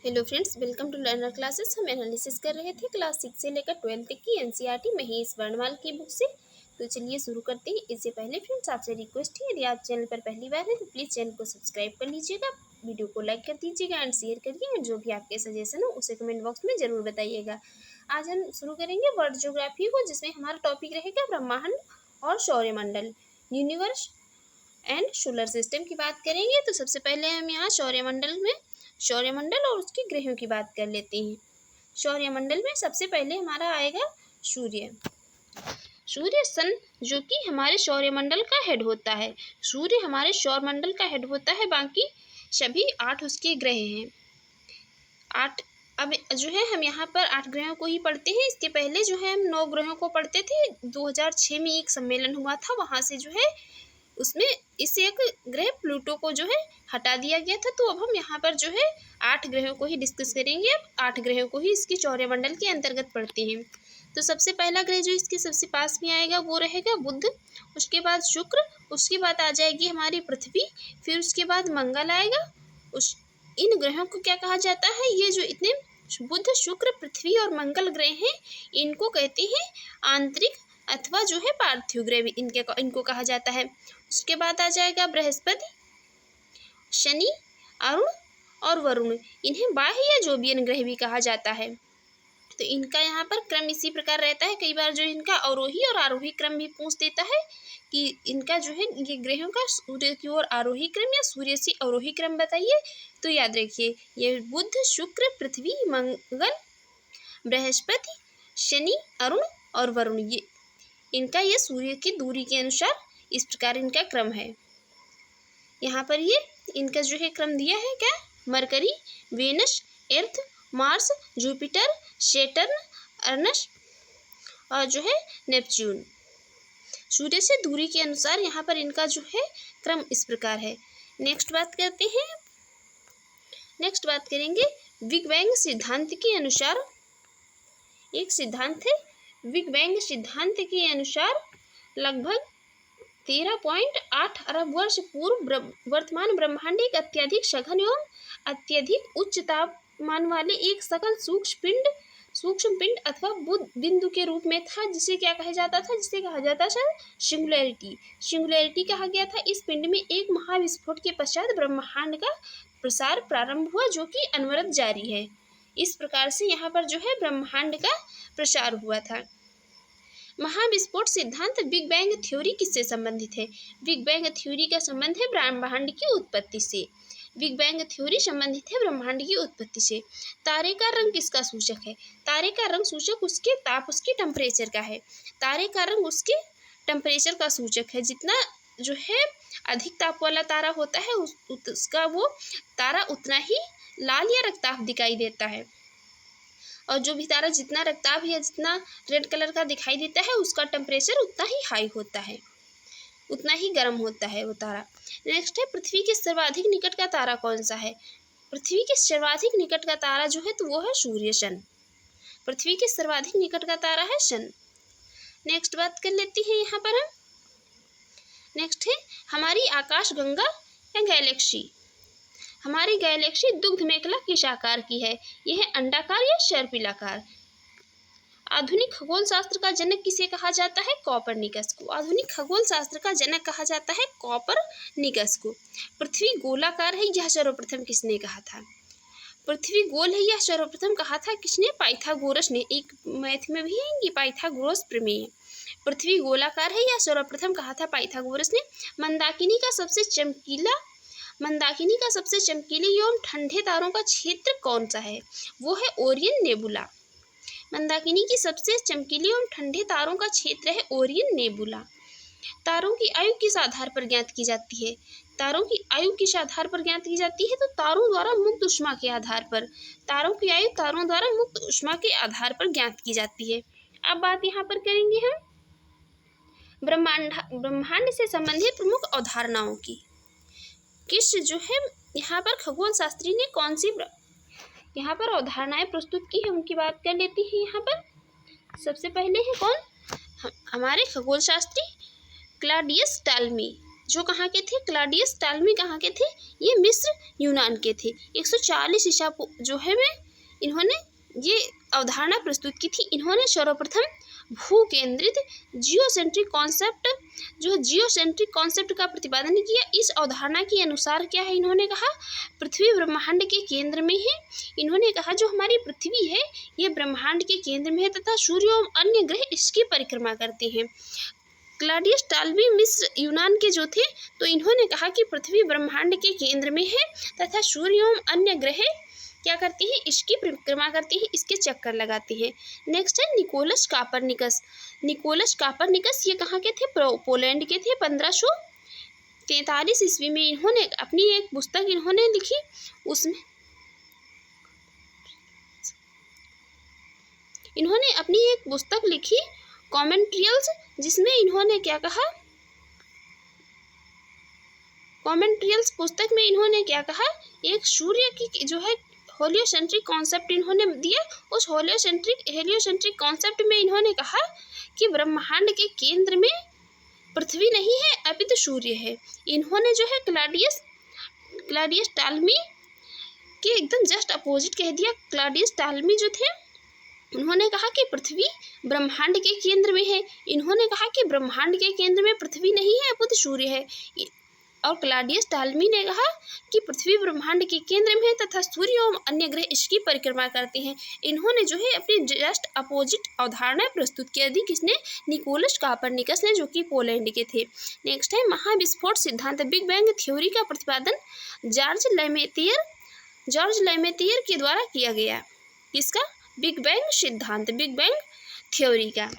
Hello friends, welcome to learner classes. हम analysis कर रहे थे क्लास 6 से लेकर 12 तक की एनसीईआरटी महेश वर्णमाल की बुक से। तो चलिए शुरू करते हैं। इससे पहले फ्रेंड्स आपसे रिक्वेस्ट है, यदि आप चैनल पर पहली बार हैं तो प्लीज़ चैनल को सब्सक्राइब कर लीजिएगा, वीडियो को लाइक कर दीजिएगा एंड शेयर करिए, और जो भी आपके सजेशन हो उसे कमेंट बॉक्स में ज़रूर बताइएगा। आज हम शुरू करेंगे वर्ल्ड ज्योग्राफी को, जिसमें हमारा टॉपिक रहेगा ब्रह्मांड और सौरमंडल, यूनिवर्स एंड सोलर सिस्टम की बात करेंगे। तो सबसे पहले हम यहाँ सौरमंडल और उसके ग्रहों की बात कर लेते हैं। सौरमंडल में सबसे पहले हमारा आएगा सूर्य। सूर्य सन, जो कि हमारे सौरमंडल का हेड होता है। सूर्य हमारे सौरमंडल का हेड होता है, बाकी सभी 8 उसके ग्रह हैं। 8 अब जो है हम यहाँ पर 8 ग्रहों को ही पढ़ते हैं। इसके पहले जो है हम 9 ग्रहों को पढ़ते थे। 2006 में एक सम्मेलन हुआ था, वहाँ से जो है उसमें इस एक ग्रह प्लूटो को जो है हटा दिया गया था। तो अब हम यहाँ पर जो है 8 ग्रहों को ही डिस्कस करेंगे। अब 8 ग्रहों को ही इसकी सौरमंडल के अंतर्गत पढ़ते हैं। तो सबसे पहला ग्रह जो इसके सबसे पास में आएगा वो रहेगा बुध, उसके बाद शुक्र, उसके बाद आ जाएगी हमारी पृथ्वी, फिर उसके बाद मंगल आएगा। इन ग्रहों को क्या कहा जाता है, ये जो इतने बुध, शुक्र, पृथ्वी और मंगल ग्रह हैं, इनको कहते हैं आंतरिक अथवा जो है पार्थिव ग्रह, इनको कहा जाता है। उसके बाद आ जाएगा बृहस्पति, शनि, अरुण और वरुण, इन्हें बाह्य जोबियन ग्रह भी कहा जाता है। तो इनका यहाँ पर क्रम इसी प्रकार रहता है। कई बार जो इनका अवरोही और आरोही क्रम भी पूछ देता है कि इनका जो है ये ग्रहों का सूर्य की ओर आरोही क्रम या सूर्य से अवरोही क्रम बताइए। तो याद रखिए, ये बुध, शुक्र, पृथ्वी, मंगल, बृहस्पति, शनि, अरुण और वरुण, ये इनका ये सूर्य की दूरी के अनुसार इस प्रकार इनका क्रम है। यहाँ पर ये इनका जो है क्रम दिया है क्या, मरकरी, वेनस, अर्थ, मार्स, जुपिटर, सैटर्न, अर्नस और जो है नेपच्यून। सूर्य से दूरी के अनुसार यहाँ पर इनका जो है क्रम इस प्रकार है। नेक्स्ट बात करेंगे बिग बैंग सिद्धांत के अनुसार। एक सिद्धांत है, बिग बैंग सिद्धांत के अनुसार लगभग 13.8 अरब वर्ष पूर्व वर्तमान ब्रह्मांड एक अत्यधिक सघन एवं अत्यधिक उच्च तापमान वाले एक सकल सूक्ष्म पिंड अथवा बिंदु के रूप में था, जिसे क्या कहा जाता था, सिंगुलैरिटी कहा गया था। इस पिंड में एक महाविस्फोट के पश्चात ब्रह्मांड का प्रसार प्रारंभ हुआ, जो कि अनवरत जारी है। इस प्रकार से यहाँ पर जो है ब्रह्मांड का प्रसार हुआ था। महाविस्फोट सिद्धांत बिग बैंग थ्योरी किससे संबंधित है? बिग बैंग थ्योरी का संबंध है ब्रह्मांड की उत्पत्ति से। बिग बैंग थ्योरी संबंधित है ब्रह्मांड की उत्पत्ति से। तारे का रंग किसका सूचक है? तारे का रंग सूचक उसके ताप, उसके टेम्परेचर का है। तारे का रंग उसके टेम्परेचर का सूचक है। जितना जो है अधिक ताप वाला तारा होता है उसका वो तारा उतना ही लाल या रक्ताभ दिखाई देता है, और जो भी तारा जितना रक्ताभ या जितना रेड कलर का दिखाई देता है उसका टेम्परेचर उतना ही हाई होता है, उतना ही गर्म होता है वो तारा। नेक्स्ट है, पृथ्वी के सर्वाधिक निकट का तारा कौन सा है? पृथ्वी के सर्वाधिक निकट का तारा जो है तो वो है सूर्य, सन। पृथ्वी के सर्वाधिक निकट का तारा है सन। नेक्स्ट बात कर लेती है यहाँ पर हम। नेक्स्ट है हमारी आकाश गंगा या गैलेक्सी। हमारी गैलेक्सी दुग्ध मेखला किस आकार की है? यह है अंडाकार या सर्पिलाकार। आधुनिक खगोल शास्त्र का जनक किसे कहा जाता है? कॉपरनिकस को। आधुनिक खगोल शास्त्र का जनक कहा जाता है कॉपरनिकस को। पृथ्वी गोलाकार है, यह सर्वप्रथम किसने कहा था? पृथ्वी गोल है, यह सर्वप्रथम कहा था किसने? पाइथागोरस ने। एक मैथ में भी है पाइथागोरस प्रमेय। पृथ्वी गोलाकार है, यह सर्वप्रथम कहा था पाइथागोरस ने। मंदाकिनी का सबसे चमकीले एवं ठंडे तारों का क्षेत्र कौन सा है? वो है ओरियन नेबुला। मंदाकिनी की सबसे चमकीले एवं ठंडे तारों का क्षेत्र है ओरियन नेबुला। तारों की आयु किस आधार पर ज्ञात की जाती है? तारों की आयु किस आधार पर ज्ञात की जाती है? तो तारों द्वारा मुक्त ऊष्मा के आधार पर। तारों की आयु तारों द्वारा मुक्त ऊष्मा के आधार पर ज्ञात की जाती है। अब बात यहाँ पर करेंगे हम ब्रह्मांड से संबंधित प्रमुख अवधारणाओं की। किस जो है यहाँ पर खगोल शास्त्री ने कौन सी यहाँ पर अवधारणाएं प्रस्तुत की है उनकी बात कर लेती है। यहाँ पर सबसे पहले है कौन? हमारे खगोल शास्त्री क्लॉडियस टॉलमी। जो कहाँ के थे, क्लॉडियस टालमी कहाँ के थे, ये मिस्र यूनान के थे। 140 ईसा जो है में इन्होंने ये अवधारणा प्रस्तुत की थी। इन्होंने सर्वप्रथम भू केंद्रित जियोसेंट्रिक कॉन्सेप्ट जो जियोसेंट्रिक कॉन्सेप्ट का प्रतिपादन किया। इस अवधारणा के अनुसार क्या है, इन्होंने कहा पृथ्वी ब्रह्मांड के केंद्र में है। इन्होंने कहा जो हमारी पृथ्वी है ये ब्रह्मांड के केंद्र में है तथा सूर्य एवं अन्य ग्रह इसकी परिक्रमा करते हैं। क्लॉडियस टालमी मिस्र यूनान के जो थे, तो इन्होंने कहा कि पृथ्वी ब्रह्मांड के केंद्र में है तथा सूर्य एवं अन्य ग्रह क्या करती हैं, इसकी परिक्रमा करती हैं, इसके चक्कर लगाती हैं। नेक्स्ट है निकोलस कापरनिकस। निकोलस कापरनिकस ये कहाँ के थे, पोलैंड के थे। 1543 ईस्वी में इन्होंने अपनी एक पुस्तक इन्होंने लिखी, उसमें इन्होंने अपनी एक पुस्तक लिखी कॉमेंट्रियल्स, जिसमें इन्होंने क्या कहा, कॉमेंट्रियल्स पुस्तक में इन्होंने क्या कहा, एक सूर्य की जो है होलियोसेंट्रिक कॉन्सेप्ट इन्होंने दिया। उस हेलियोसेंट्रिक कॉन्सेप्ट में इन्होंने कहा कि ब्रह्मांड के केंद्र में पृथ्वी नहीं है अपितु सूर्य है। इन्होंने जो है क्लॉडियस टालमी के एकदम जस्ट अपोजिट कह दिया। क्लॉडियस टालमी जो थे उन्होंने कहा कि पृथ्वी ब्रह्मांड के केंद्र में है। इन्होंने कहा कि ब्रह्मांड के केंद्र में पृथ्वी नहीं है अपितु सूर्य है। और क्लॉडियस टालमी ने कहा कि पृथ्वी ब्रह्मांड के केंद्र में है तथा सूर्य एवं अन्य ग्रह इसकी परिक्रमा करते हैं। इन्होंने जो है अपनी जस्ट अपोजिट अवधारणा प्रस्तुत कर दी। किसने, निकोलस कापरनिकस ने, जो कि पोलैंड के थे। नेक्स्ट है महाविस्फोट सिद्धांत, बिग बैंग थ्योरी का प्रतिपादन जॉर्ज लेमेतियर के द्वारा किया गया। किसका, बिग बैंग सिद्धांत, बिग बैंग थ्योरी का।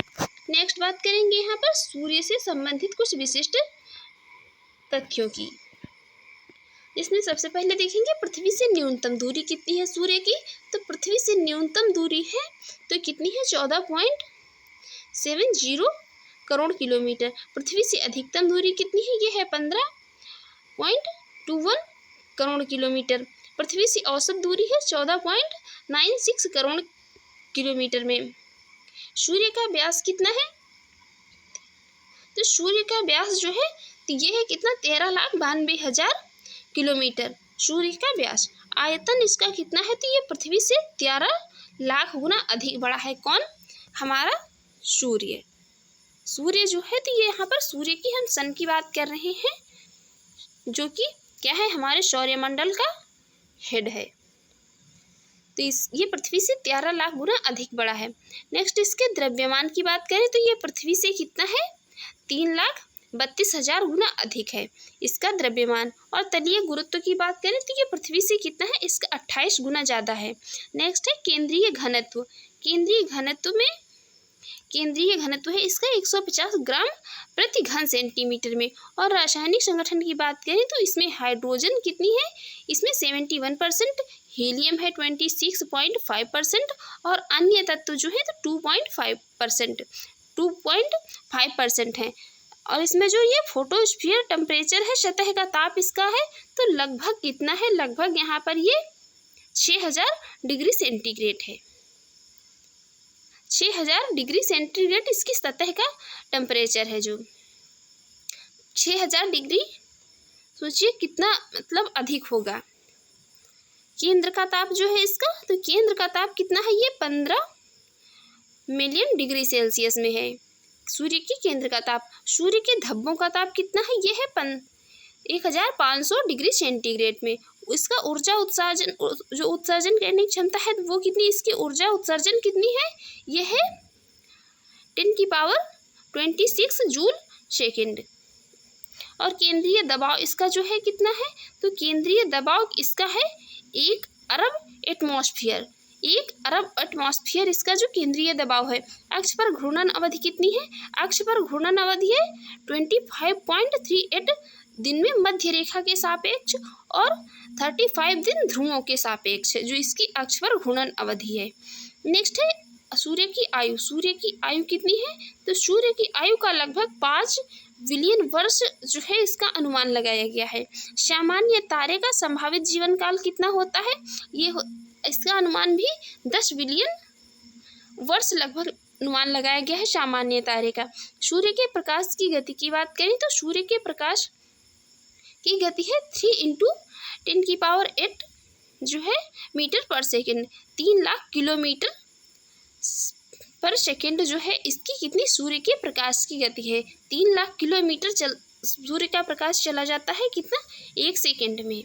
नेक्स्ट बात करेंगे यहाँ पर सूर्य से संबंधित कुछ विशिष्ट तथ्यों की, इसमें सबसे पहले देखेंगे पृथ्वी से न्यूनतम दूरी कितनी है सूर्य की। तो पृथ्वी से न्यूनतम दूरी है तो कितनी है, 14.70 करोड़ किलोमीटर। पृथ्वी से अधिकतम दूरी कितनी है, ये है 15.21 करोड़ किलोमीटर। पृथ्वी से औसत दूरी है 14.96 करोड़ किलोमीटर में। सूर्य का व्यास कितना है, तो सूर्य का व्यास जो है तो ये है कितना, 13,92,000 किलोमीटर सूर्य का व्यास। आयतन इसका कितना है, तो ये पृथ्वी से 13 लाख गुना अधिक बड़ा है। कौन, हमारा सूर्य। सूर्य जो है तो ये यहाँ पर सूर्य की हम सन की बात कर रहे हैं, जो कि क्या है, हमारे सौरमंडल का हेड है। तो ये पृथ्वी से 13 लाख गुना अधिक बड़ा है। नेक्स्ट इसके द्रव्यमान की बात करें तो ये पृथ्वी से कितना है, 3,32,000 गुना अधिक है इसका द्रव्यमान। और तलीय गुरुत्व की बात करें तो ये पृथ्वी से कितना है, इसका 28 गुना ज़्यादा है। नेक्स्ट है केंद्रीय घनत्व। केंद्रीय घनत्व है इसका 150 ग्राम प्रति घन सेंटीमीटर में। और रासायनिक संगठन की बात करें तो इसमें हाइड्रोजन कितनी है, इसमें 71%, हीलियम है 26.5% और अन्य तत्व जो है तो 2.5% है। और इसमें जो ये फोटोस्फीयर टेम्परेचर है, सतह का ताप इसका है तो लगभग कितना है, लगभग यहाँ पर ये 6000 डिग्री सेंटीग्रेड है। 6000 डिग्री सेंटीग्रेड इसकी सतह का टेम्परेचर है। जो 6000 डिग्री सोचिए कितना मतलब अधिक होगा। केंद्र का ताप जो है इसका, तो केंद्र का ताप कितना है, ये 15 मिलियन डिग्री सेल्सियस में है सूर्य की केंद्र का ताप। सूर्य के धब्बों का ताप कितना है, ये है 1500 डिग्री सेंटीग्रेड में। इसका ऊर्जा उत्सर्जन जो उत्सर्जन करने की क्षमता है वो कितनी, इसकी ऊर्जा उत्सर्जन कितनी है, ये है 10⁻26 जूल सेकेंड। और केंद्रीय दबाव इसका जो है कितना है, तो केंद्रीय दबाव इसका है 1 अरब एटमॉस्फेयर। 1 अरब एटमॉस्फेयर इसका जो केंद्रीय दबाव है। अक्ष पर घूर्णन अवधि कितनी है, अक्ष पर घूर्णन अवधि है 25.38 दिन में मध्य रेखा के सापेक्ष और 35 दिन ध्रुवों के सापेक्ष, जो इसकी अक्ष पर घूर्णन अवधि है। नेक्स्ट है सूर्य की आयु। सूर्य की आयु कितनी है, तो सूर्य की आयु का लगभग 5 बिलियन वर्ष जो है इसका अनुमान लगाया गया है। सामान्य तारे का संभावित जीवन काल कितना होता है, इसका अनुमान भी 10 बिलियन वर्ष लगभग अनुमान लगाया गया है सामान्य तारे का। सूर्य के प्रकाश की गति की बात करें तो सूर्य के प्रकाश की गति है 3 × 10⁸ जो है मीटर पर सेकेंड, 3 लाख किलोमीटर पर सेकेंड जो है इसकी कितनी सूर्य के प्रकाश की गति है। 3 लाख किलोमीटर सूर्य का प्रकाश चला जाता है कितना, 1 सेकेंड में।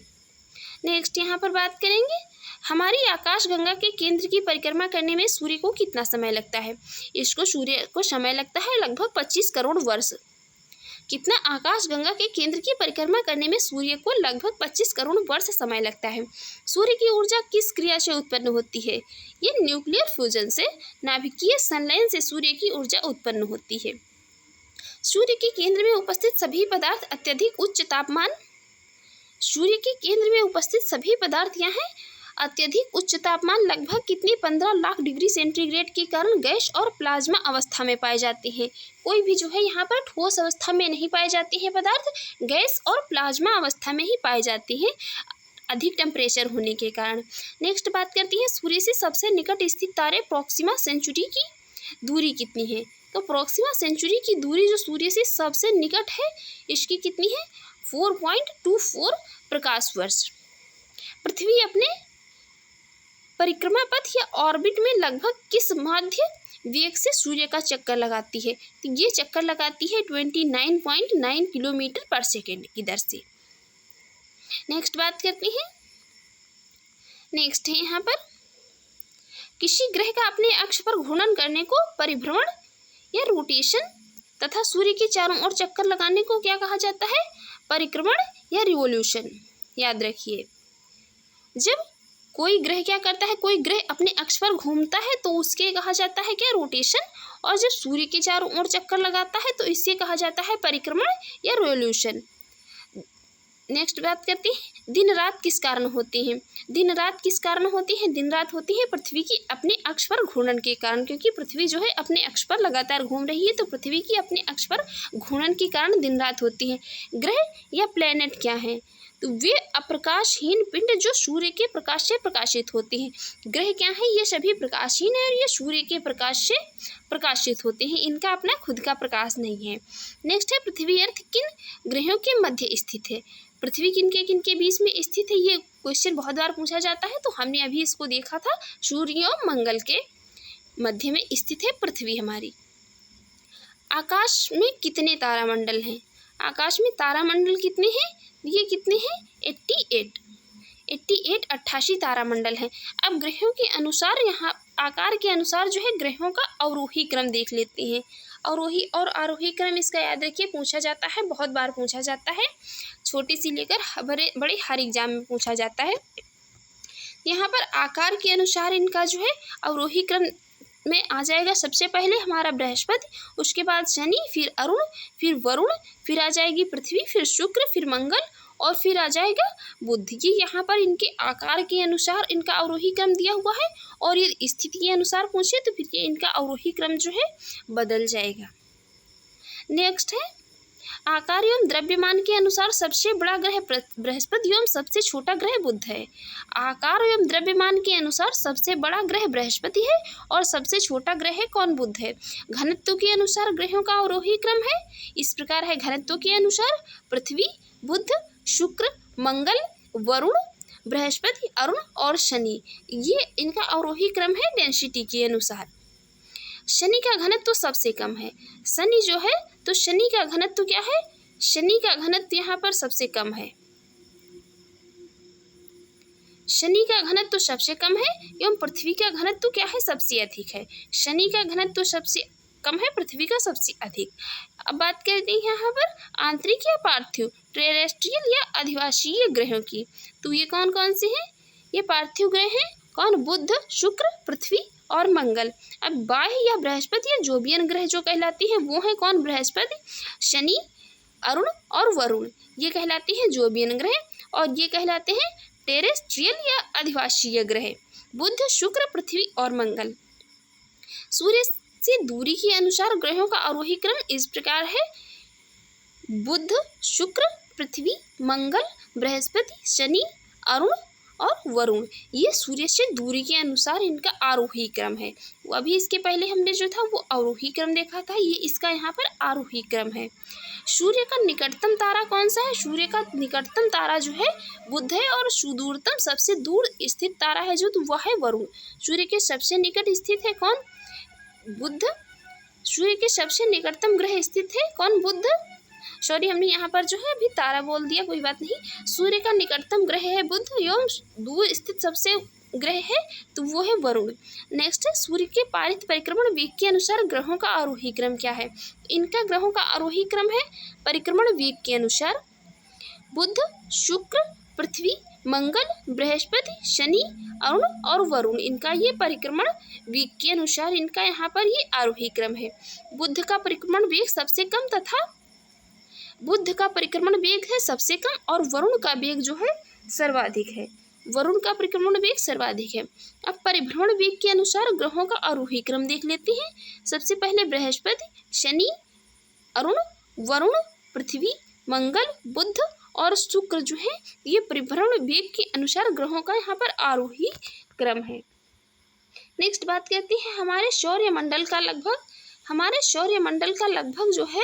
नेक्स्ट यहाँ पर बात करेंगे, हमारी आकाशगंगा के केंद्र की परिक्रमा करने में सूर्य को कितना समय लगता है। सूर्य को समय लगता है लगभग 25 करोड़ वर्ष। कितना, आकाशगंगा के केंद्र की परिक्रमा करने में सूर्य को लगभग 25 करोड़ वर्ष समय लगता है। सूर्य की ऊर्जा किस क्रिया से उत्पन्न होती है। ये न्यूक्लियर फ्यूजन से, नाभिकीय संलयन से सूर्य की ऊर्जा उत्पन्न होती है। सूर्य के केंद्र में उपस्थित सभी पदार्थ अत्यधिक उच्च तापमान, सूर्य के केंद्र में उपस्थित सभी पदार्थ यहाँ अत्यधिक उच्च तापमान लगभग कितनी 15 लाख डिग्री सेंटीग्रेड के कारण गैस और प्लाज्मा अवस्था में पाए जाते हैं। कोई भी जो है यहाँ पर ठोस अवस्था में नहीं पाए जाते हैं पदार्थ, गैस और प्लाज्मा अवस्था में ही पाए जाते हैं अधिक टेम्परेचर होने के कारण। नेक्स्ट बात करती है, सूर्य से सबसे निकट स्थित तारे प्रोक्सिमा सेंचुरी की दूरी कितनी है। तो प्रोक्सिमा सेंचुरी की दूरी जो सूर्य से सबसे निकट है इसकी कितनी है, 4.24 प्रकाश वर्ष। पृथ्वी अपने परिक्रमा पथ या ऑर्बिट में लगभग किस माध्य वेग से सूर्य का चक्कर लगाती है। तो ये चक्कर लगाती है 29.9 किलोमीटर पर सेकेंड की दर से। नेक्स्ट बात करते हैं, नेक्स्ट है यहाँ पर, किसी ग्रह का अपने अक्ष पर घूर्णन करने को परिभ्रमण या रोटेशन तथा सूर्य के चारों ओर चक्कर लगाने को क्या कहा जाता है, परिक्रमण या रिवोल्यूशन। याद रखिए, जब कोई ग्रह क्या करता है, कोई ग्रह अपने अक्ष पर घूमता है तो उसके कहा जाता है क्या, रोटेशन। और जब सूर्य के चारों ओर चक्कर लगाता है तो इससे कहा जाता है परिक्रमण या रिवोल्यूशन। नेक्स्ट बात करते हैं, दिन रात किस कारण होती हैं। दिन रात किस कारण होती है, दिन रात होती है पृथ्वी की अपने अक्ष पर घूर्णन के कारण, क्योंकि पृथ्वी जो है अपने अक्ष पर लगातार घूम रही है तो पृथ्वी की अपने अक्ष पर घूर्णन के कारण दिन रात होती है। ग्रह या प्लैनेट क्या हैं, तो वे अप्रकाशहीन पिंड जो सूर्य के प्रकाश से प्रकाशित होते हैं। ग्रह क्या है, ये सभी प्रकाशहीन है और ये सूर्य के प्रकाश से प्रकाशित होते हैं, इनका अपना खुद का प्रकाश नहीं है। नेक्स्ट है, पृथ्वी अर्थ किन ग्रहों के मध्य स्थित है। पृथ्वी किन के बीच में स्थित है, ये क्वेश्चन बहुत बार पूछा जाता है। तो हमने अभी इसको देखा था, सूर्य और मंगल के मध्य में स्थित है पृथ्वी हमारी। आकाश में कितने तारामंडल हैं। आकाश में तारामंडल कितने हैं, ये कितने हैं, 88 तारामंडल हैं। अब ग्रहों के अनुसार, यहाँ आकार के अनुसार जो है ग्रहों का अवरोही क्रम देख लेते हैं। अवरोही और आरोही क्रम इसका याद रखिए, पूछा जाता है, बहुत बार पूछा जाता है, छोटी सी लेकर बड़े हर एग्जाम में पूछा जाता है। यहाँ पर आकार के अनुसार इनका जो है अवरोही क्रम में आ जाएगा सबसे पहले हमारा बृहस्पति, उसके बाद शनि, फिर अरुण, फिर वरुण, फिर आ जाएगी पृथ्वी, फिर शुक्र, फिर मंगल और फिर आ जाएगा बुध। ये यहाँ पर इनके आकार के अनुसार इनका अवरोही क्रम दिया हुआ है और ये स्थिति के अनुसार पूछे तो फिर ये इनका अवरोही क्रम जो है बदल जाएगा। नेक्स्ट है, आकार एवं द्रव्यमान के अनुसार सबसे बड़ा ग्रह बृहस्पति एवं सबसे छोटा ग्रह बुध है। आकार एवं द्रव्यमान के अनुसार सबसे बड़ा ग्रह बृहस्पति है और सबसे छोटा ग्रह है कौन, बुध है। घनत्व के अनुसार ग्रहों का अवरोही क्रम है इस प्रकार है, घनत्व के अनुसार पृथ्वी, बुध, शुक्र, मंगल, वरुण, बृहस्पति, अरुण और शनि, ये इनका अवरोही क्रम है डेंसिटी के अनुसार। शनि का घनत्व तो सबसे कम है, शनि जो है तो शनि का घनत्व क्या है, शनि का घनत्व यहाँ पर सबसे कम है, शनि का घनत्व सबसे कम है एवं पृथ्वी का घनत्व क्या है, सबसे अधिक है। शनि का घनत्व सबसे कम है, पृथ्वी का सबसे अधिक। अब बात करते हैं यहाँ पर आंतरिक या पार्थिव, टेरेस्ट्रियल या अधिवासीय ग्रहों की। तो ये कौन कौन से हैं, ये पार्थिव ग्रह हैं कौन, बुध, शुक्र, पृथ्वी और मंगल। अब बाह्य या बृहस्पति या जोबियन ग्रह जो कहलाती है वो है कौन, बृहस्पति, शनि, अरुण और वरुण, ये कहलाते हैं जोबियन ग्रह और ये कहलाते हैं टेरेस्ट्रियल या अधिवासीय ग्रह, बुध, शुक्र, पृथ्वी और मंगल। सूर्य से दूरी के अनुसार ग्रहों का आरोही क्रम इस प्रकार है, बुध, शुक्र, पृथ्वी, मंगल, बृहस्पति, शनि, अरुण और वरुण, ये सूर्य से दूरी के अनुसार इनका आरोही क्रम है। अभी इसके पहले हमने जो था वो अवरोही क्रम देखा था, ये इसका यहाँ पर आरोही क्रम है। सूर्य का निकटतम तारा कौन सा है? सूर्य का निकटतम तारा जो है बुध है, और सुदूरतम सबसे दूर स्थित तारा है जो तो वह है वरुण। सूर्य के सबसे निकट स्थित है कौन? बुध। सूर्य के सबसे निकटतम ग्रह स्थित है कौन? बुध। सॉरी, हमने यहाँ पर जो है अभी तारा बोल दिया, कोई बात नहीं। सूर्य का निकटतम ग्रह है बुध एवं दूर स्थित सबसे ग्रह है तो वो है वरुण। नेक्स्ट है सूर्य के पारित परिक्रमण वेग के अनुसार ग्रहों का आरोही क्रम क्या है? इनका ग्रहों का आरोही क्रम है परिक्रमण वेग के अनुसार बुध, शुक्र, पृथ्वी, मंगल, बृहस्पति, शनि, अरुण और वरुण। इनका ये परिक्रमण वेग के अनुसार इनका यहाँ पर ये आरोही क्रम है। बुध का परिक्रमण वेग सबसे कम तथा बुध का परिक्रमण वेग है सबसे कम, और वरुण का वेग जो है सर्वाधिक है। वरुण का परिक्रमण वेग सर्वाधिक है। अब परिभ्रमण वेग के अनुसार ग्रहों का आरोही क्रम देख लेते हैं। सबसे पहले बृहस्पति, शनि, अरुण, वरुण, पृथ्वी, मंगल, बुध और शुक्र जो है ये परिभ्रमण वेग के अनुसार ग्रहों का यहाँ पर आरोही क्रम है। नेक्स्ट बात करते हैं हमारे सौरमंडल का लगभग जो है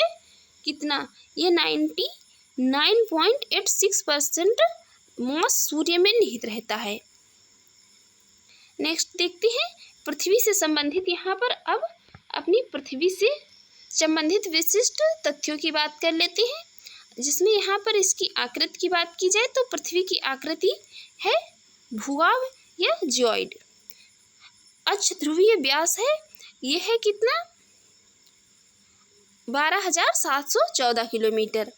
कितना? ये 99.86% मास सूर्य में निहित रहता है। नेक्स्ट देखते हैं पृथ्वी से संबंधित, यहाँ पर अब अपनी पृथ्वी से संबंधित विशिष्ट तथ्यों की बात कर लेते हैं, जिसमें यहाँ पर इसकी आकृति की बात की जाए तो पृथ्वी की आकृति है भूभाग या जियोइड। अक्ष ध्रुवीय व्यास है, ये है कितना? 12,714 किलोमीटर।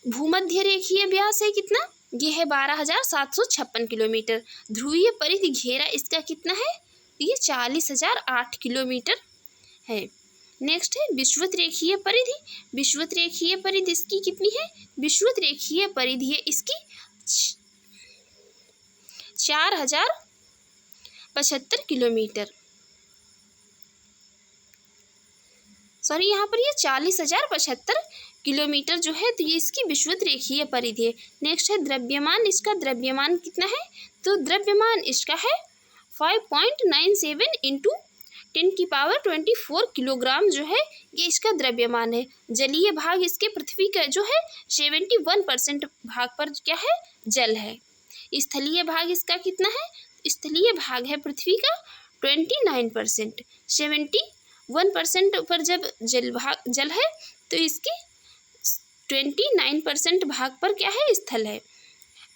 भूमध्य रेखीय व्यास है कितना? ये है 12,756 किलोमीटर। ध्रुवीय परिधि घेरा इसका कितना है? ये 40,008 किलोमीटर है। नेक्स्ट है विषुवत रेखीय परिधि। विषुवत रेखीय परिधि इसकी कितनी है? विषुवत रेखीय परिधि है इसकी 4,075 किलोमीटर। सॉरी, यहाँ पर ये 40,075 किलोमीटर जो है तो ये इसकी विषुवत रेखीय परिधि है। नेक्स्ट है द्रव्यमान। इसका द्रव्यमान कितना है? तो द्रव्यमान इसका है 5.97 इंटू 10⁻24 किलोग्राम जो है ये इसका द्रव्यमान है। जलीय भाग इसके पृथ्वी का जो है 71% भाग पर क्या है? जल है। स्थलीय भाग इसका कितना है? स्थलीय भाग है पृथ्वी का 29%। 71% पर जब जल है तो इसकी 29% भाग पर क्या है? स्थल है।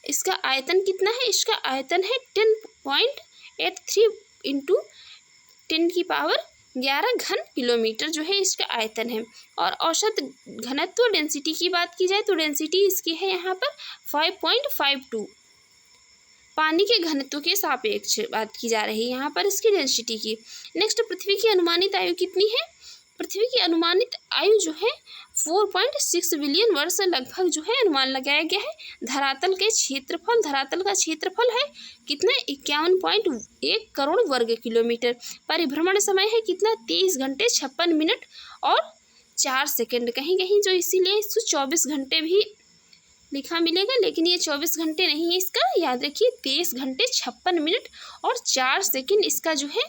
इसका आयतन कितना है? इसका आयतन है 10.83 इंटू 10⁻11 घन किलोमीटर जो है इसका आयतन है। और औसत घनत्व डेंसिटी की बात की जाए तो डेंसिटी इसकी है यहाँ पर 5.52। पानी के घनत्व के सापेक्ष बात की जा रही है यहाँ पर इसकी डेंसिटी की। नेक्स्ट पृथ्वी की अनुमानित आयु कितनी है? पृथ्वी की अनुमानित आयु जो है 4.6 बिलियन वर्ष लगभग जो है अनुमान लगाया गया है। धरातल का क्षेत्रफल है कितना? 51.1 करोड़ वर्ग किलोमीटर। परिभ्रमण समय है कितना? 23 घंटे 56 मिनट और 4 सेकंड। कहीं कहीं जो इसीलिए इसको 24 घंटे भी लिखा मिलेगा, लेकिन ये 24 घंटे नहीं है इसका, याद रखिए 23 घंटे 56 मिनट और 4 सेकंड इसका जो है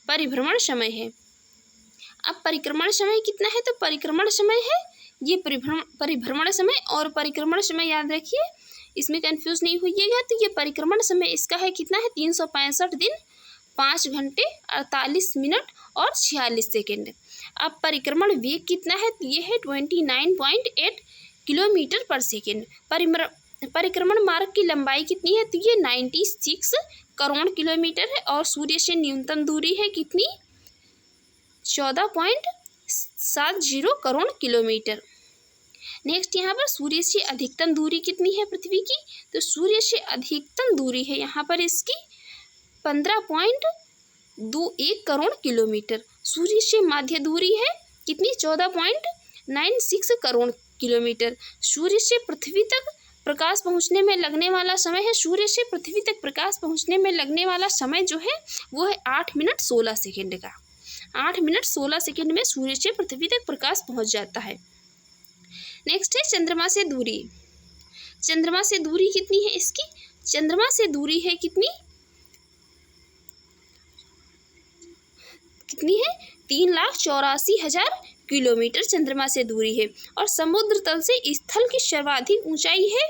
परिभ्रमण समय है। अब परिक्रमण समय कितना है? तो परिक्रमण समय है ये परिभ्रमण समय और परिक्रमण समय याद रखिए, इसमें कंफ्यूज नहीं होइएगा। तो ये परिक्रमण समय इसका है कितना है? 365 दिन 5 घंटे 48 मिनट और 46 सेकेंड। अब परिक्रमण वेग कितना है? तो ये है 29.8 किलोमीटर पर सेकेंड। परिक्रमण मार्ग की लंबाई कितनी है? तो ये 96 करोड़ किलोमीटर है। और सूर्य से न्यूनतम दूरी है कितनी? 14.70 करोड़ किलोमीटर। नेक्स्ट यहाँ पर सूर्य से अधिकतम दूरी कितनी है पृथ्वी की? तो सूर्य से अधिकतम दूरी है यहाँ पर इसकी 15.21 करोड़ किलोमीटर। सूर्य से माध्य दूरी है कितनी? 14.96 करोड़ किलोमीटर। सूर्य से पृथ्वी तक प्रकाश पहुँचने में लगने वाला समय है, सूर्य से पृथ्वी तक प्रकाश पहुँचने में लगने वाला समय जो है वो है 8 मिनट 16 सेकेंड का। 8 मिनट 16 सेकेंड में सूर्य से पृथ्वी तक प्रकाश पहुँच जाता है। नेक्स्ट है चंद्रमा से दूरी। चंद्रमा से दूरी कितनी है इसकी? चंद्रमा से दूरी है कितनी, कितनी है 3,84,000 किलोमीटर चंद्रमा से दूरी है। और समुद्र तल से स्थल की सर्वाधिक ऊंचाई है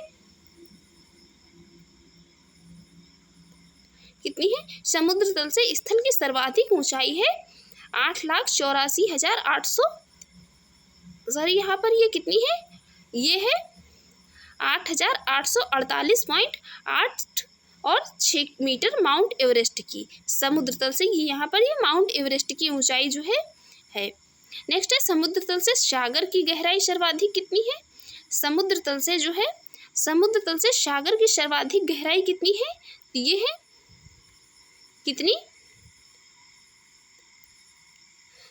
कितनी है, समुद्र तल से स्थल की सर्वाधिक ऊंचाई है 8,84,800, सॉरी यहाँ पर ये कितनी है, ये है 8,848.8 और 6 मीटर माउंट एवरेस्ट की समुद्र तल से, ये यहाँ पर ये माउंट एवरेस्ट की ऊंचाई जो है। नेक्स्ट है समुद्र तल से सागर की गहराई सर्वाधिक कितनी है, समुद्र तल से जो है, समुद्र तल से सागर की सर्वाधिक गहराई कितनी है, ये है कितनी,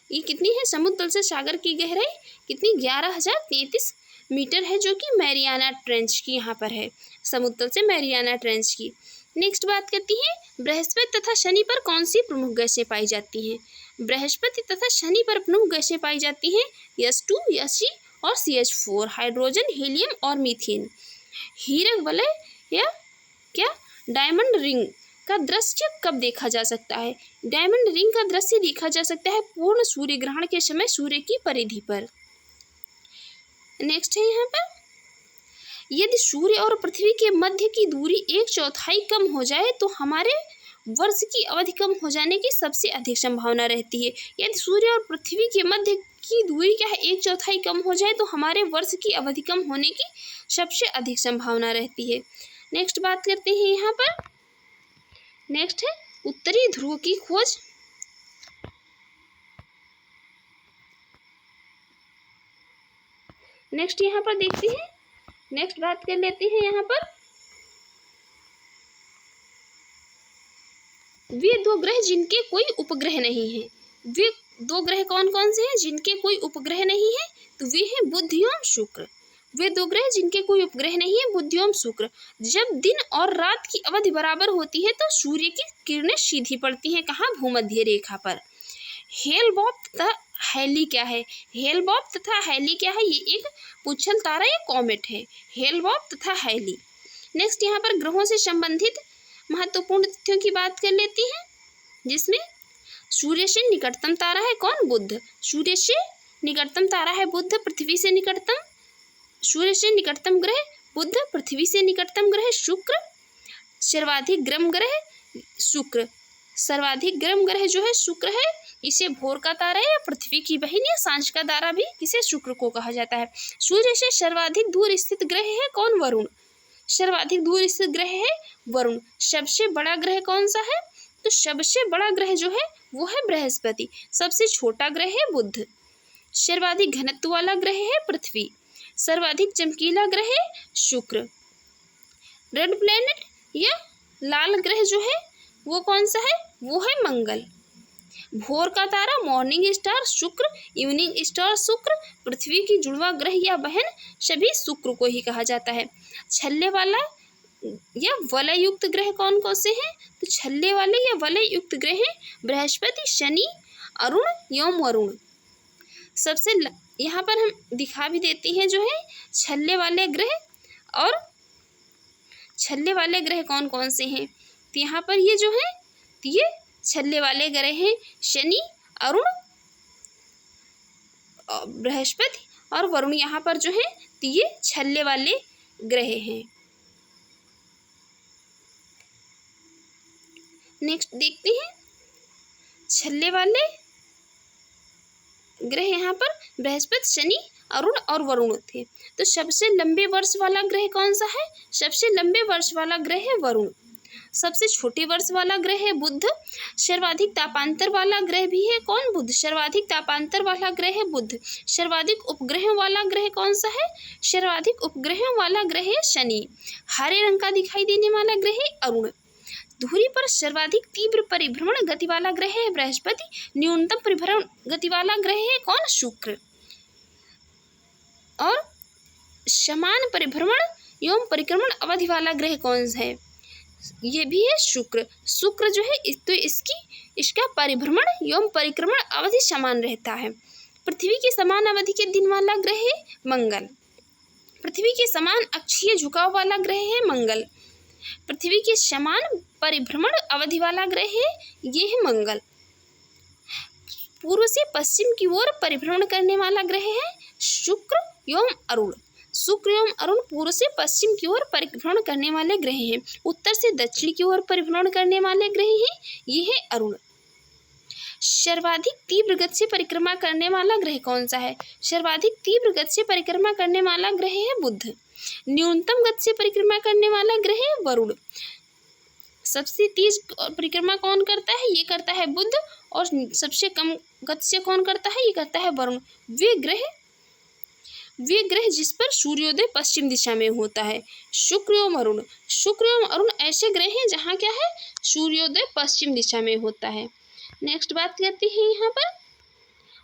ये कितनी है, समुद्र तल से सागर की गहराई कितनी 11,033 मीटर है, जो कि मैरियाना ट्रेंच की यहाँ पर है, समुद्र तल से मैरियाना ट्रेंच की। नेक्स्ट बात करती है बृहस्पति तथा शनि पर कौन सी प्रमुख गैसें पाई जाती हैं, बृहस्पति तथा शनि पर प्रमुख गैसें पाई जाती हैं H2, H3 और CH4, हाइड्रोजन, हीलियम और मीथेन। हीरक वलय या क्या डायमंड रिंग का दृश्य कब देखा जा सकता है, डायमंड रिंग का दृश्य देखा जा सकता है पूर्ण सूर्य ग्रहण के समय सूर्य की परिधि पर। नेक्स्ट है यहाँ पर, यदि सूर्य और पृथ्वी के मध्य की दूरी 1/4 कम हो जाए तो हमारे वर्ष की अवधि कम हो जाने की सबसे अधिक संभावना रहती है। यदि सूर्य और पृथ्वी के मध्य की दूरी क्या है 1/4 कम हो जाए तो हमारे वर्ष की अवधि कम होने की सबसे अधिक संभावना रहती है। नेक्स्ट बात करते हैं यहाँ पर, नेक्स्ट है उत्तरी ध्रुव की खोज। नेक्स्ट यहाँ पर देखते हैं, नेक्स्ट बात कर लेते हैं यहाँ पर, वे दो ग्रह जिनके कोई उपग्रह नहीं है, वे दो ग्रह कौन कौन से हैं जिनके कोई उपग्रह नहीं है, तो वे हैं बुध एवं शुक्र। वे दो ग्रह जिनके कोई उपग्रह नहीं है बुध एवं शुक्र। जब दिन और रात की अवधि बराबर होती है तो सूर्य की किरणें सीधी पड़ती हैं कहाँ, भूमध्य रेखा पर। हेल-बॉप तथा हैली क्या है, हेल-बॉप तथा हैली क्या है, ये एक पुच्छल तारा या कॉमेट है, हेल-बॉप तथा हैली। नेक्स्ट यहाँ पर ग्रहों से संबंधित महत्वपूर्ण तथ्यों की बात कर लेती हैं, जिसमें सूर्य से निकटतम तारा है कौन, बुध, सूर्य से निकटतम तारा है बुध, पृथ्वी से निकटतम, सूर्य से निकटतम ग्रह बुध, पृथ्वी से निकटतम ग्रह शुक्र, सर्वाधिक गर्म ग्रह शुक्र, सर्वाधिक गर्म ग्रह जो है शुक्र है, इसे भोर का तारा है या पृथ्वी की बहन या सांझ का तारा भी इसे शुक्र को कहा जाता है। सूर्य से सर्वाधिक दूर स्थित ग्रह है कौन, वरुण, सर्वाधिक दूर स्थित ग्रह है वरुण। सबसे बड़ा ग्रह कौन सा है, तो सबसे बड़ा ग्रह जो है वो है बृहस्पति, सबसे छोटा ग्रह है बुध, सर्वाधिक घनत्व वाला ग्रह है पृथ्वी, सर्वाधिक चमकीला ग्रह है शुक्र। रेड प्लैनेट या लाल ग्रह जो है वो कौन सा है, वो है मंगल। भोर का तारा मॉर्निंग स्टार शुक्र, इवनिंग स्टार शुक्र, पृथ्वी की जुड़वा ग्रह या बहन सभी शुक्र को ही कहा जाता है। छल्ले वाला या वलय युक्त ग्रह कौन कौन से हैं, तो छल्ले वाले या वलय युक्त ग्रह हैं बृहस्पति, शनि, अरुण एवं वरुण। सबसे यहाँ पर हम दिखा भी देते हैं जो है छल्ले वाले ग्रह, और छल्ले वाले ग्रह कौन कौन से हैं, तो यहाँ पर ये जो है ये छल्ले वाले ग्रह हैं शनि, अरुण, बृहस्पति और वरुण, यहाँ पर जो है ये छल्ले वाले ग्रह हैं। नेक्स्ट देखते हैं छल्ले वाले ग्रह, यहाँ पर बृहस्पति, शनि, अरुण और वरुण थे। तो सबसे लंबे वर्ष वाला ग्रह कौन सा है, सबसे लंबे वर्ष वाला ग्रह है वरुण। सबसे छोटे वर्ष वाला ग्रह है बुध। सर्वाधिक तापांतर वाला ग्रह भी है कौन, बुध, सर्वाधिक तापांतर वाला ग्रह है बुध। सर्वाधिक उपग्रहों वाला ग्रह कौन सा है, सर्वाधिक उपग्रहों वाला ग्रह है शनि। हरे रंग का दिखाई देने वाला ग्रह है अरुण। धुरी पर सर्वाधिक तीव्र परिभ्रमण गति वाला ग्रह है बृहस्पति। न्यूनतम परिभ्रमण गति वाला ग्रह है कौन, शुक्र। और समान परिभ्रमण एवं परिक्रमण अवधि वाला ग्रह कौन सा है, ये भी है शुक्र। शुक्र जो है तो इसका परिभ्रमण एवं परिक्रमण अवधि समान रहता है। पृथ्वी की समान अवधि के दिन वाला ग्रह है मंगल। पृथ्वी के समान अक्षीय झुकाव वाला ग्रह है मंगल। पृथ्वी के समान परिभ्रमण अवधि वाला ग्रह है, ये है मंगल। पूर्व से पश्चिम की ओर परिभ्रमण करने वाला ग्रह है शुक्र एवं अरुण। शुक्र एवं अरुण पूर्व से पश्चिम की ओर परिभ्रमण करने वाले ग्रह हैं। उत्तर से दक्षिण की ओर परिभ्रमण करने वाले ग्रह हैं, ये है अरुण। सर्वाधिक तीव्र गति से परिक्रमा करने वाला ग्रह कौन सा है? सर्वाधिक तीव्र गति से परिक्रमा करने वाला ग्रह है बुध। न्यूनतम गति से परिक्रमा करने वाला ग्रह है वरुण। सबसे तेज परिक्रमा कौन करता है? ये करता है बुध। और सबसे कम गति से कौन करता है? ये करता है वरुण। वे ग्रह जिस पर सूर्योदय पश्चिम दिशा में होता है, शुक्र एवं अरुण। शुक्र एवं अरुण ऐसे ग्रह हैं जहाँ क्या है, सूर्योदय पश्चिम दिशा में होता है। नेक्स्ट बात करते हैं यहाँ पर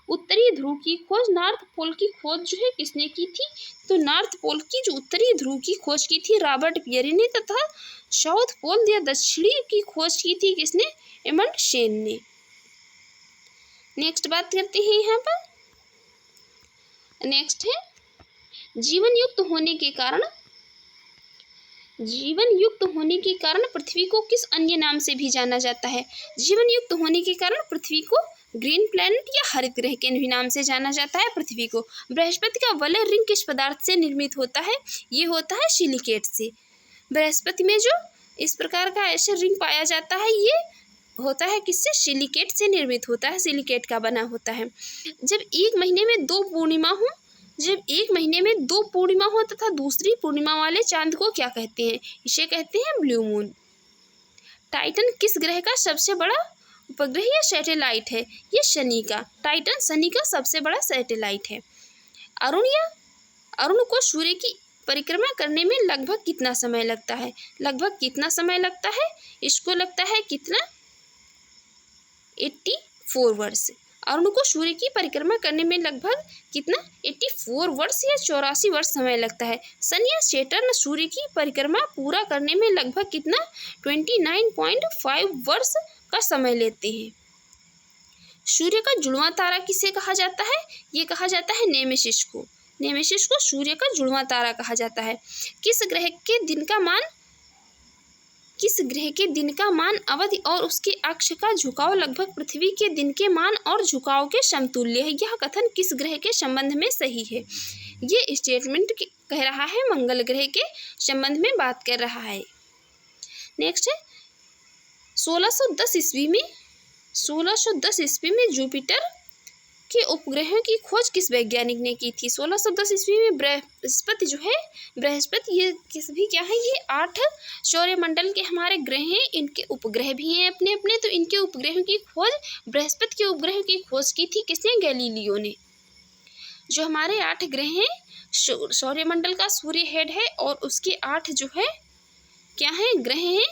उत्तरी ध्रुव की खोज, नॉर्थ पोल की खोज जो है किसने की थी? तो नॉर्थ पोल की जो उत्तरी ध्रुव की खोज की थी रॉबर्ट पियरे ने, तथा साउथ पोल या दक्षिणी की खोज की थी किसने? एमंडसेन ने। नेक्स्ट बात करते हैं यहाँ पर, नेक्स्ट है जीवन युक्त होने के कारण पृथ्वी को किस अन्य नाम से भी जाना जाता है? जीवन युक्त होने के कारण पृथ्वी को ग्रीन प्लैनेट या हरित ग्रह के भी नाम से जाना जाता है पृथ्वी को। बृहस्पति का वलय रिंग किस पदार्थ से निर्मित होता है? ये होता है सिलिकेट से। बृहस्पति में जो इस प्रकार का ऐसा रिंग पाया जाता है, ये होता है किससे? सिलिकेट से निर्मित होता है, सिलिकेट का बना होता है। जब एक महीने में दो पूर्णिमा हो तथा दूसरी पूर्णिमा वाले चांद को क्या कहते हैं? इसे कहते हैं ब्लू मून। टाइटन किस ग्रह का सबसे बड़ा उपग्रह या सैटेलाइट है? ये शनि का। टाइटन शनि का सबसे बड़ा सैटेलाइट है। अरुण को सूर्य की परिक्रमा करने में लगभग कितना समय लगता है? इसको लगता है कितना? 84 वर्ष। अरुण को सूर्य की परिक्रमा करने में लगभग कितना? 84 वर्ष या 84 वर्ष समय लगता है। सन या सैटर्न सूर्य की परिक्रमा पूरा करने में लगभग कितना? 29.5 वर्ष का समय लेते हैं। सूर्य का जुड़वां तारा किसे कहा जाता है? ये कहा जाता है नेमेसिस को। सूर्य का जुड़वां तारा कहा जाता है। किस ग्रह के दिन का मान अवधि और उसके अक्ष का झुकाव लगभग पृथ्वी के दिन के मान और झुकाव के समतुल्य है? यह कथन किस ग्रह के संबंध में सही है? ये स्टेटमेंट कह रहा है मंगल ग्रह के संबंध में बात कर रहा है। नेक्स्ट है 1610 ईस्वी में जुपिटर के उपग्रहों की खोज किस वैज्ञानिक ने की थी? 1610 ईस्वी में बृहस्पति ये क्या है? ये 8 सौरमंडल के हमारे ग्रह हैं, इनके उपग्रह भी हैं अपने अपने। तो इनके उपग्रहों की खोज, बृहस्पति के उपग्रहों की खोज की थी किसने? गैलीलियो ने। जो हमारे 8 ग्रह हैं, सौरमंडल का सूर्य हेड है और उसके 8 जो है क्या है? ग्रह हैं।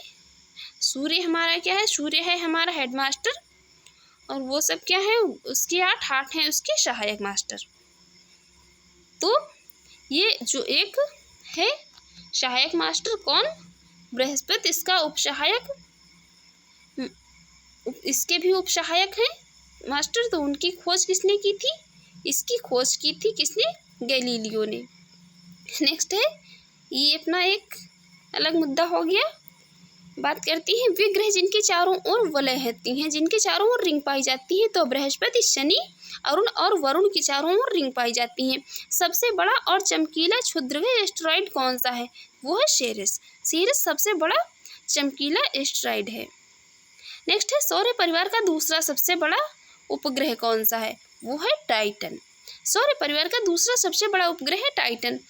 सूर्य हमारा क्या है? सूर्य है हमारा हेडमास्टर और वो सब क्या है? उसके 8 हैं उसके सहायक मास्टर। तो ये जो एक है सहायक मास्टर कौन? बृहस्पति। इसका उपसहायक, इसके भी उपसहायक हैं मास्टर। तो उनकी खोज किसने की थी? इसकी खोज की थी किसने? गैलीलियो ने। नेक्स्ट है, ये अपना एक अलग मुद्दा हो गया। बात करती हैं वे ग्रह जिनके चारों ओर वलय होती हैं, जिनके चारों ओर रिंग पाई जाती है। तो बृहस्पति, शनि, अरुण और वरुण की चारों ओर रिंग पाई जाती हैं। सबसे बड़ा और चमकीला क्षुद्रग्रह एस्टेरॉइड कौन सा है? वो है सेरेस। सेरेस सबसे बड़ा चमकीला एस्टेरॉइड है। नेक्स्ट है सौर परिवार का दूसरा सबसे बड़ा उपग्रह कौन सा है? वो है टाइटन। सौर परिवार का दूसरा सबसे बड़ा उपग्रह है टाइटन।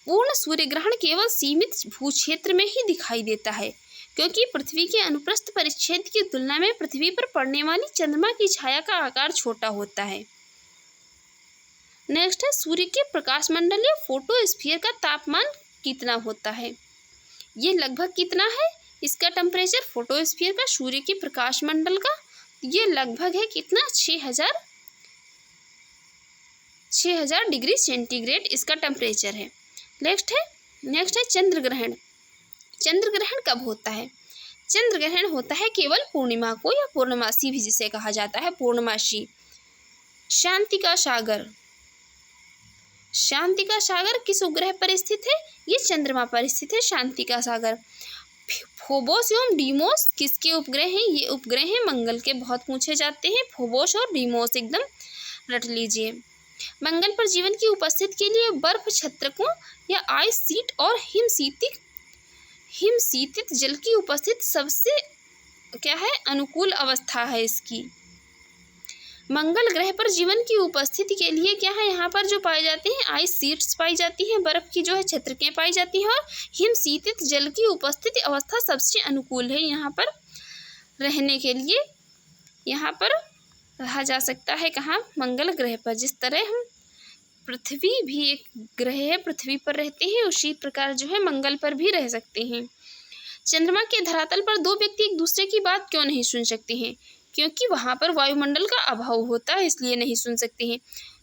पूर्ण सूर्य ग्रहण केवल सीमित भूक्षेत्र में ही दिखाई देता है, क्योंकि पृथ्वी के अनुप्रस्थ परिच्छेद की तुलना में पृथ्वी पर पड़ने वाली चंद्रमा की छाया का आकार छोटा होता है। नेक्स्ट है सूर्य के प्रकाश मंडल या फोटोस्फीयर का तापमान कितना होता है? ये लगभग कितना है इसका टेम्परेचर? फोटोस्फीयर का, सूर्य के प्रकाश मंडल का, ये लगभग है कितना? 6000 डिग्री सेंटीग्रेड इसका टेम्परेचर है। नेक्स्ट है चंद्र ग्रहण। चंद्र ग्रहण कब होता है? चंद्र ग्रहण होता है केवल पूर्णिमा को, या पूर्णमासी भी जिसे कहा जाता है, पूर्णमासी। शांति का सागर किस उपग्रह पर स्थित है? ये चंद्रमा पर स्थित है शांति का सागर। फोबोस एवं डीमोस किसके उपग्रह हैं? ये उपग्रह हैं मंगल के। बहुत पूछे जाते हैं फोबोस और डीमोस, एकदम रट लीजिए। मंगल पर जीवन की उपस्थिति के लिए बर्फ छत्रकों या आइस शीट और हिमशीतित जल की उपस्थिति सबसे क्या है अनुकूल अवस्था है इसकी। मंगल ग्रह पर जीवन की उपस्थिति के लिए क्या है, यहाँ पर जो पाए जाते हैं आइस शीट्स पाई जाती हैं, बर्फ की जो है छत्रकें पाई जाती हैं और हिमशीतित जल की उपस्थिति अवस्था सबसे अनुकूल है यहाँ पर रहने के लिए। यहाँ पर रहा जा सकता है कहाँ, मंगल ग्रह पर। जिस तरह हम पृथ्वी भी एक ग्रह है, पृथ्वी पर रहते हैं, उसी प्रकार जो है मंगल पर भी रह सकते हैं। चंद्रमा के धरातल पर दो व्यक्ति एक दूसरे की बात क्यों नहीं सुन सकते हैं? क्योंकि वहाँ पर वायुमंडल का अभाव होता है, इसलिए नहीं सुन सकते हैं।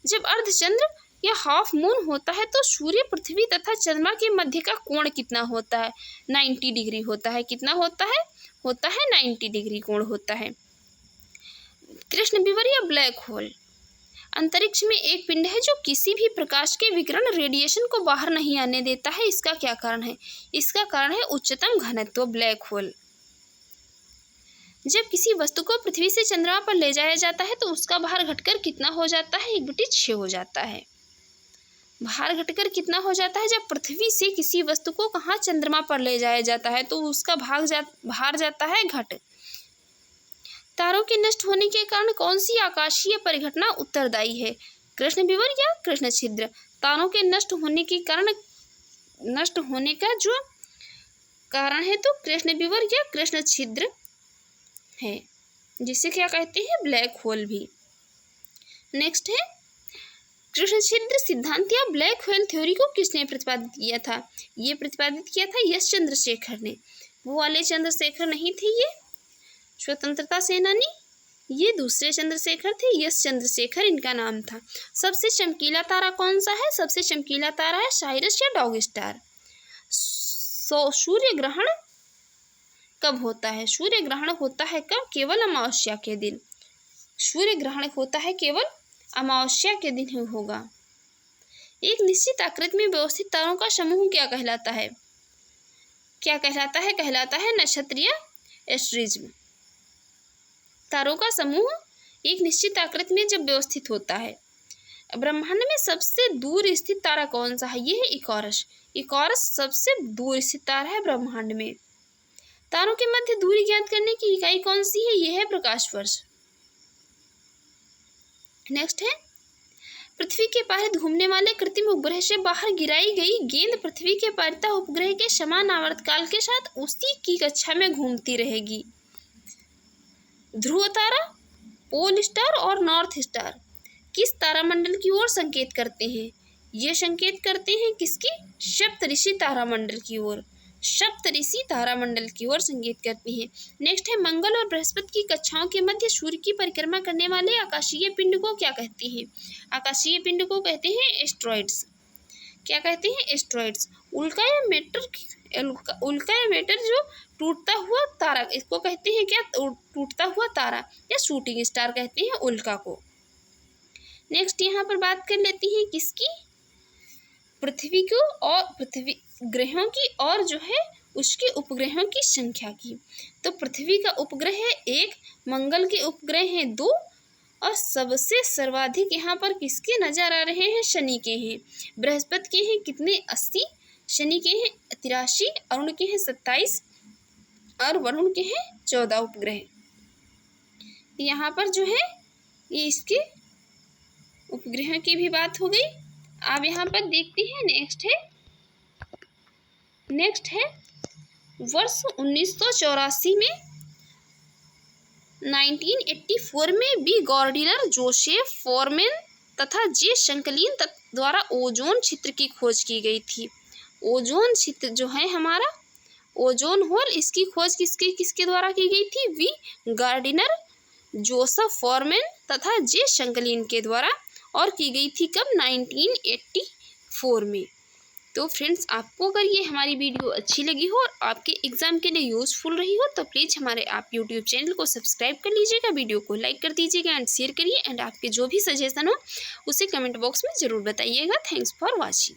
जब अर्धचंद्र या हाफ मून होता है तो सूर्य, पृथ्वी तथा चंद्रमा के मध्य का कोण कितना होता है? 90 डिग्री होता है। कितना होता है? 90 डिग्री कोण होता है। कृष्ण विवर या ब्लैक होल। अंतरिक्ष में एक पिंड है जो किसी भी प्रकाश के विकिरण रेडिएशन को बाहर नहीं आने देता है। इसका क्या कारण है? इसका कारण है उच्चतम घनत्व, ब्लैक होल। जब किसी वस्तु को पृथ्वी से चंद्रमा पर ले जाया जाता है तो उसका भार घटकर कितना हो जाता है? 1/6 हो जाता है। भार घटकर कितना हो जाता है? जब पृथ्वी से किसी वस्तु को कहाँ चंद्रमा पर ले जाया जाता है तो उसका भार जाता है घट। तारों के नष्ट होने के कारण कौन सी आकाशीय परिघटना उत्तरदायी है? कृष्ण विवर या कृष्ण छिद्र। तारों के नष्ट होने का जो कारण है तो कृष्ण विवर या कृष्ण छिद्र है, जिसे क्या कहते हैं? ब्लैक होल भी। नेक्स्ट है कृष्ण छिद्र सिद्धांत या ब्लैक होल थ्योरी को किसने प्रतिपादित किया था? ये प्रतिपादित किया था यश चंद्रशेखर ने। वो वाले चंद्रशेखर नहीं थे ये स्वतंत्रता सेनानी, ये दूसरे चंद्रशेखर थे, यश चंद्रशेखर इनका नाम था। सबसे चमकीला तारा कौन सा है? सबसे चमकीला तारा है साइरस या डॉग स्टार। सूर्य ग्रहण कब होता है? सूर्य ग्रहण होता है कब? केवल अमावस्या के दिन। सूर्य ग्रहण होता है केवल अमावस्या के दिन ही होगा। एक निश्चित आकृति में व्यवस्थित तारों का समूह क्या कहलाता है? क्या कहलाता है? कहलाता है नक्षत्र या एस्ट्रिज्म। तारों का समूह एक निश्चित आकृति में जब व्यवस्थित होता है। ब्रह्मांड में सबसे दूर स्थित तारा कौन सा है? यह है इकोरस। इकोरस सबसे दूर स्थित तारा है ब्रह्मांड में। तारों के मध्य दूरी ज्ञात करने की इकाई कौन सी है? यह है प्रकाश वर्ष। नेक्स्ट है पृथ्वी के पारित घूमने वाले कृत्रिम उपग्रह से बाहर गिराई गई गेंद पृथ्वी के पारित उपग्रह के समान आवर्तकाल के साथ उसी की कक्षा में घूमती रहेगी। ध्रुव तारा, पोल स्टार और नॉर्थ स्टार किस तारामंडल की ओर संकेत करते हैं? ये संकेत करते हैं किसकी? सप्तऋषि तारामंडल की ओर। सप्तऋषि तारामंडल की ओर संकेत करते हैं। नेक्स्ट है मंगल और बृहस्पति की कक्षाओं के मध्य सूर्य की परिक्रमा करने वाले आकाशीय पिंड को क्या कहते हैं? आकाशीय पिंड को कहते हैं एस्ट्रॉइड्स। क्या कहते हैं? एस्ट्रॉइड्स। उल्का या मेटर जो टूटता हुआ तारा, इसको कहते हैं क्या? टूटता हुआ तारा या शूटिंग स्टार कहते हैं उल्का को। नेक्स्ट यहाँ पर बात कर लेती हैं किसकी? पृथ्वी को और पृथ्वी ग्रहों की और जो है उसके उपग्रहों की संख्या की। तो पृथ्वी का उपग्रह है 1, मंगल के उपग्रह हैं 2 और सबसे सर्वाधिक यहाँ पर किसके नजर आ रहे हैं? शनि के हैं। बृहस्पति के हैं कितने? 80, शनि के हैं 83, अरुण के हैं 27 और वरुण के हैं 14 उपग्रह। यहाँ पर जो है ये इसके उपग्रह की भी बात हो गई। अब यहाँ पर देखते हैं नेक्स्ट है वर्ष 1984 में 1984 में बी गॉर्डिनर, जोसेफ फॉरमैन तथा जे शंकलिन द्वारा ओजोन क्षेत्र की खोज की गई थी। ओजोन क्षेत्र जो है हमारा ओजोन होल, इसकी खोज किसके द्वारा की गई थी? वी गार्डिनर, जोसेफ फॉरमैन तथा जे शंकलिन के द्वारा, और की गई थी कब? 1984 में। तो फ्रेंड्स, आपको अगर ये हमारी वीडियो अच्छी लगी हो और आपके एग्जाम के लिए यूज़फुल रही हो तो प्लीज़ हमारे आप यूट्यूब चैनल को सब्सक्राइब कर लीजिएगा, वीडियो को लाइक कर दीजिएगा एंड शेयर करिए एंड आपके जो भी सजेशन हो उसे कमेंट बॉक्स में ज़रूर बताइएगा। Thanks for watching.